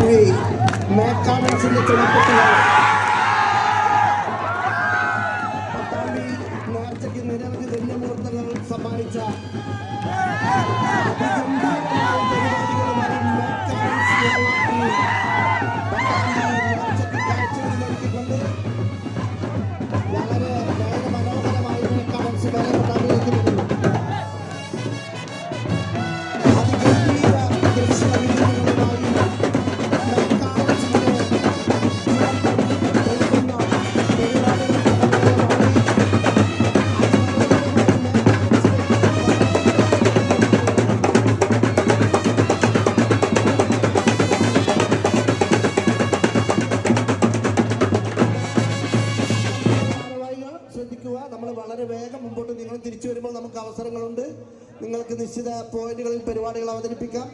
Country മേക്കാഡൻസിന്റെ ചുമപ്പെട്ടുകൾ Pattambi നേർച്ചയ്ക്ക് നിരവധി ധന്യമുഹൂർത്തങ്ങൾ സമ്മാനിച്ച അതിഗംഭീരമായ പരിപാടികളുമായി മേക്കാഡൻസ് പട്ടാമ്പി നേർച്ചയ്ക്ക് കാഴ്ചകൾ നൽകിക്കൊണ്ട് വളരെ മനോഹരമായി മേക്കാഡൻസ് വരെ പട്ടാമ്പിയിലേക്ക് വരുന്നു. നമ്മൾ വളരെ വേഗം മുമ്പോട്ട് നിങ്ങൾ തിരിച്ചു വരുമ്പോൾ നമുക്ക് അവസരങ്ങളുണ്ട്. നിങ്ങൾക്ക് നിശ്ചിത പോയിന്റുകളിൽ പരിപാടികൾ അവതരിപ്പിക്കാം.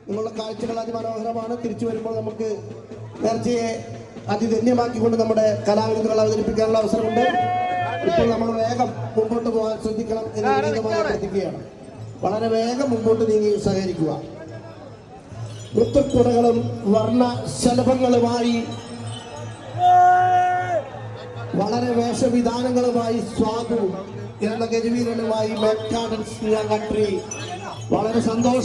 നിങ്ങളുടെ കാഴ്ചകൾ അതിമനോഹരമാണ്. തിരിച്ചു വരുമ്പോൾ നമുക്ക് നേർച്ചയെ അതിധന്യമാക്കിക്കൊണ്ട് നമ്മുടെ കലാവിരുന്നുകൾ അവതരിപ്പിക്കാനുള്ള അവസരമുണ്ട്. ഇപ്പോൾ നമ്മൾ വേഗം മുമ്പോട്ട് പോകാൻ ശ്രദ്ധിക്കണം എന്ന് വിനീതമായി അഭ്യർത്ഥിക്കുകയാണ്. വളരെ വേഗം മുമ്പോട്ട് നീങ്ങി സഹകരിക്കുക. മുത്തുക്കുടകളും വർണ്ണശലഭങ്ങളുമായി വളരെ വേഷവിധാനങ്ങളുമായി സ്വാദു എന്ന ഗജവീരനുമായി മേക്കാഡൻസ് കൺട്രി വളരെ സന്തോഷം.